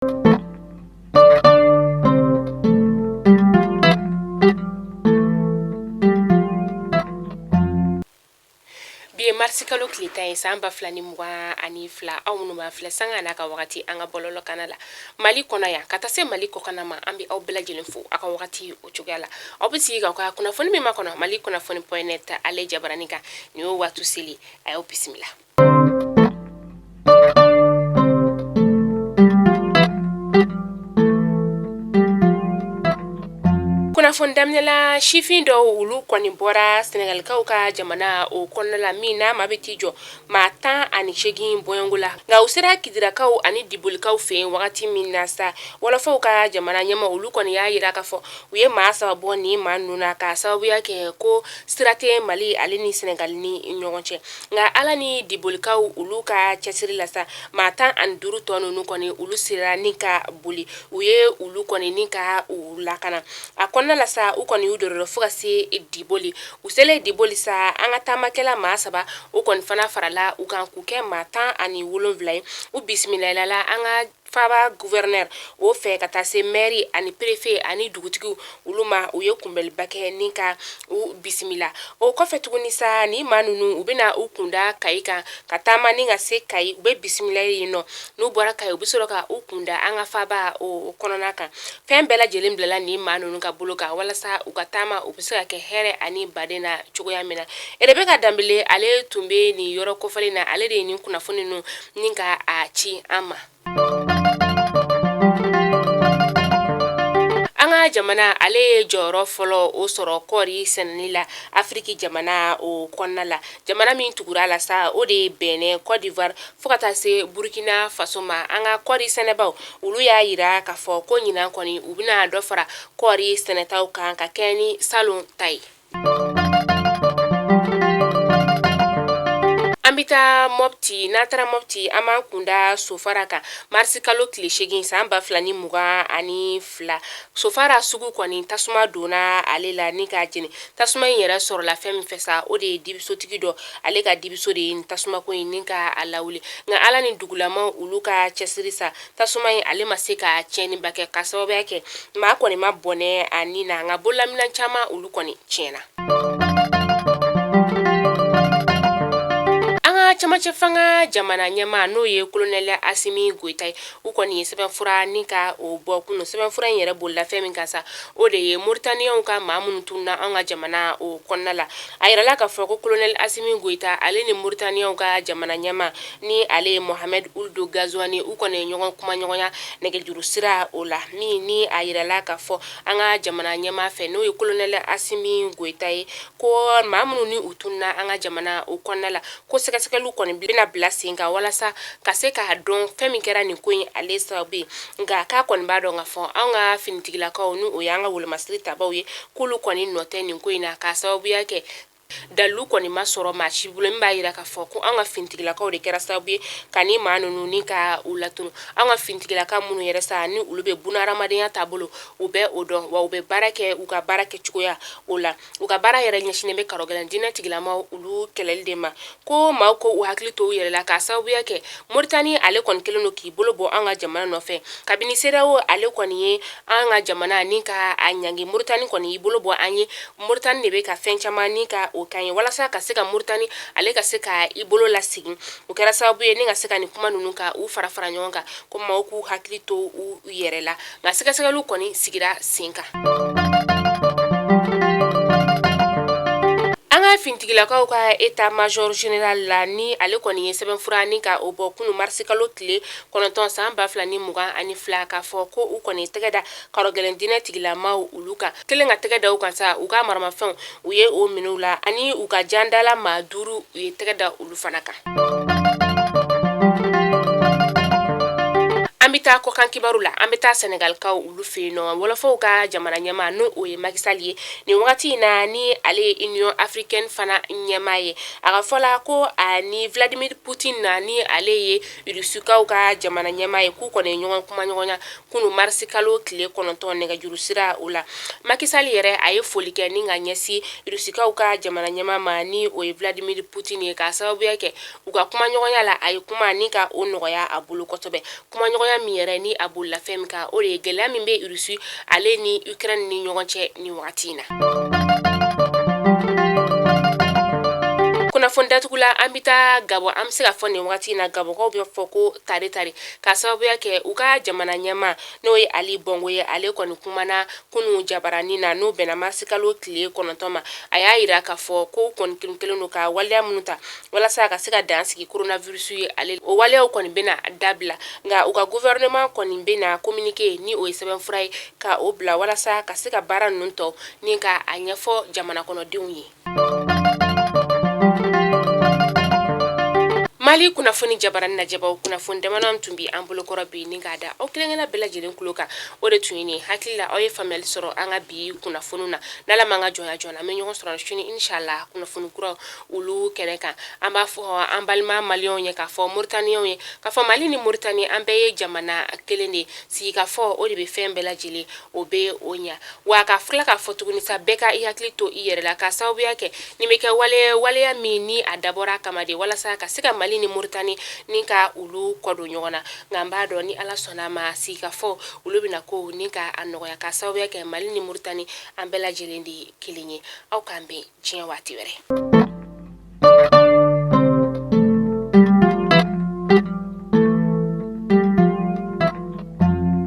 Bi marsi kalo kilita ye san ba fila ni mugan ani fila aw minnu b'a filɛ sanga n'a ka wagati an ka bɔlɔlɔ kana la Mali kɔnɔ yan ka taa se Mali kɔkana ma an bɛ aw bɛɛ lajɛlen fo a ka wagati o cogoya la aw bɛ sigi ka ka kunnafoni min ma kɔnɔ Mali kunnafoni.net ale jabarani kan nin y'o waatu seli a y'aw bisimila. Kunnafoni daminɛla sifin dɔw olu kɔni bɔra Senegalikaw ka jamana o kɔnɔna la min n'a ma bɛ t'i jɔ maa 18 bɔɲɔngo la nka u sera Kidirakaw ani Dibolikaw fɛ yen wagati min na sa Wolofaw ka jamana ɲɛma olu kɔni y'a yira k'a fɔ u ye maa saba bɔ ni maa ninnu na ka sababuya kɛ ko sira tɛ Mali ale ni Senegal ni ɲɔgɔn cɛ nka Ala ni Dibolikaw olu ka cɛsiri la sa maa 15 tɔ ninnu kɔni olu sera ni ka boli u ye olu kɔni ni ka u lakana a kɔnɔna la sa u kɔni y'u dororo fo ka se Diboli u selen Diboli sa an ka taamakɛla maa saba u kɔni fana farala u kan k'u kɛ maa 17 ye u bisimilayala an ka Faba gouverneur o fɛ ka taa se maire ani préfet ani dugutigiw olu ma u ye kunbɛliba kɛ ni ka u bisimila o kɔfɛ tuguni sa ni maa ninnu u bɛna u kunda Kayi kan ka taama ni ka se Kayi u bɛ bisimila yen nɔ n'u bɔra Kayi u bɛ sɔrɔ ka u kunda an ka Faba o kɔnɔna kan fɛn bɛɛ lajɛlen bilala ni maa ninnu ka bolo kan walasa u ka taama u bɛ se ka kɛ hɛrɛ ani baden na cogoya min na Rebeka Dambele ale tun bɛ nin yɔrɔ kofɔlen na ale de ye nin kunnafoni ninnu ni ka a ci an ma. Jamana ale ye jɔyɔrɔ fɔlɔ o sɔrɔ kɔri sɛnɛni la Afrique jamana o kɔnɔna la jamana min tugura la sa o de ye Benin Côte d'Ivoire fo ka taa se Burkina Faso ma an ka kɔri sɛnɛbaw olu y'a yira k'a fɔ ko ɲinan kɔni u bɛna dɔ fara kɔri sɛnɛtaw kan ka kɛ ni salon ta ye. Ambita Mopti natara Mopti ama kunda Sofara kan marsi kalo tile 8 san 2022 ani fila Sofara sugu kɔni tasuma donna ale la ni ka jeni tasuma in yɛrɛ sɔrɔ la fɛn min fɛ sa o de ye dibisotigi dɔ ale ka dibiso de ye tasuma ko in ni ka a lawuli nka Ala ni dugulama olu ka cɛsiri sa tasuma in ale ma se ka tiɲɛniba kɛ ka sababuya kɛ maa kɔni ma bɔnɛ ani na nka bololaminɛn caman olu kɔni tiɲɛna. Camacɛ fanga jamana ɲɛma n'o ye Colonel Asimi Goita ye u kɔni ye sɛbɛnfura ni ka o bɔ kunu sɛbɛnfura in yɛrɛ bolila fɛn min kan sa o de ye Mauritaniens ka maa minnu tununa an ka jamana o kɔnɔna la a yirala k'a fɔ ko Colonel Asimi Goita ale ni Mauritaniens ka jamana ɲɛma ni ale ye Mohamed Ould Ghazouani u kɔni ye ɲɔgɔn kuma ɲɔgɔnya nɛgɛjuru sira o la min ni a yirala k'a fɔ an ka jamana ɲɛma fɛ n'o ye Colonel Asimi Goita ye ko maa minnu ni u tununa an ka jamana o kɔnɔna la ko sɛgɛsɛgɛliw kɔni bɛna bila sen kan walasa ka se k'a dɔn fɛn min kɛra nin ko in ale sababu ye nka k'a kɔni b'a dɔn k'a fɔ an ka finitigilakaw ni o y'an ka wolomasiri tabaw ye k'olu kɔni nɔ tɛ nin ko in na k'a sababuya kɛ dalu kɔni ma sɔrɔ maa si bolo min b'a yira k'a fɔ ko an ka finitigilakaw de kɛra sababu ye ka ni maa ninnu ni ka u latunu an ka finitigilaka minnu yɛrɛ sa ni olu bɛ bunahadamadenya taabolo u bɛ o dɔn wa u bɛ baara kɛ u ka baara kɛcogoya o la u ka baara yɛrɛ ɲɛsinnen bɛ karɔgɛlɛn diinɛ tigilamaw olu kɛlɛli de ma ko maaw ko u hakili to u yɛrɛ la k'a sababuya kɛ Mauritanie ale kɔni kɛlen don k'i bolo bɔ an ka jamana nɔfɛ kabini CEDEAO ale kɔni ye an ka jamana ni ka a ɲangi Mauritanie kɔni y'i bolo bɔ an ye Mauritanie de bɛ ka fɛn caman ni ka o kan ye walasa ka se ka Mauritanie ale ka se ka I bolo lasegin o kɛra sababu ye ni ka se ka nin kuma ninnu ka u fara fara ɲɔgɔn kan ko maaw k'u hakili to u yɛrɛ la nka sɛgɛsɛgɛliw kɔni sigira sen kan. Finitigilakaw ka état major général la ni ale kɔni ye sɛbɛnfura ni ka o bɔ kunu marsi kalo tile 9 san 2022 ani fila k'a fɔ ko u kɔni tɛgɛ da karɔgɛlɛn diinɛ tigilamaw olu kan kelen ka tɛgɛ da u kan sa u ka maramafɛnw u ye o minɛw la ani u ka jandala maa 5 u ye tɛgɛ da olu fana kan. An bɛ taa kɔkan kibaru la an bɛ taa Senegalikaw olu fɛ yen nɔ Wolofaw ka jamana ɲɛma n'o o ye Macky Sall ye nin wagati in na ni ale ye Union africaine fana ɲɛma ye a ka fɔla ko ani Vladimir Poutine na ni ale ye Russikaw ka jamana ɲɛma ye k'u kɔni ye ɲɔgɔn kuma ɲɔgɔnya kunu marsi kalo tile 9 nɛgɛjuru sira o la Macky Sall yɛrɛ a ye foli kɛ ni ka ɲɛsin Russikaw ka jamana ɲɛma ma ni o ye Vladimir Poutine ye k'a sababuya kɛ u ka kuma ɲɔgɔnya la a ye kuma ni ka o nɔgɔya a bolo kosɛbɛ kuma ɲɔgɔnya min yɛrɛ ni a bolila fɛn min kan o de ye gɛlɛya min bɛ Rusi ale ni Ukraine ni ɲɔgɔn cɛ ni wagati in na. Kunnafoni datugula an bɛ taa Gabɔ an bɛ se ka fɔ nin wagati in na Gabɔkaw bɛ fɔ ko tare ka sababuya kɛ u ka jamana ɲɛmaa n'o ye Ali Bongo ye ale kɔni kumana kunun jabaranin na n'o bɛnna marisi kalo tile 9 ma a y'a yira k'a fɔ ko kɔni kelen don ka waleya minnu ta walasa ka se ka dan sigi coronavirus ye ale o waleyaw kɔni bɛna dabila nka u ka gouvernement kɔni bɛna communiqué ni o ye sɛbɛnfura ye ka o bila walasa ka se ka baara ninnu tɔ ni ka a ɲɛfɔ jamana kɔnɔdenw ye. Mali kunnafoni jabarani na jabaw kunnafoni damanan tun bi an bolokɔrɔ bi ni k'a da aw kelenkelenna bɛɛ lajɛlen kulo kan o de tun ye nin hakili la aw ye faamuyali sɔrɔ an ka bi kunnafoniw na n'Ala man ka jɔnya joona an bɛ ɲɔgɔn sɔrɔ sini inshallah kunnafoni kuraw olu kɛnɛ kan an b'a fɔ an balima maliyɛnw ye k'a fɔ Mauritaniens ye k'a fɔ Mali ni Mauritanie an bɛɛ ye jamana kelen de sigikafɔ o de bɛ fɛn bɛɛ lajɛlen o bɛ o ɲa wa ka fila k'a fɔ tuguni sa bɛɛ ka i hakili to i yɛrɛ la ka sababuya kɛ nin bɛ kɛ waleya min ni a dabɔra kama de walasa ka se ka Mali ni Mauritanie ni ka olu kɔdon ɲɔgɔn na nka n b'a dɔn ni Ala sɔnna ma sigikafɔ olu bɛna ko ni ka a nɔgɔya ka sababuya kɛ Mali ni Mauritanie an bɛɛ lajɛlen de ye kelen ye aw k'an bɛn diɲɛ waati wɛrɛ.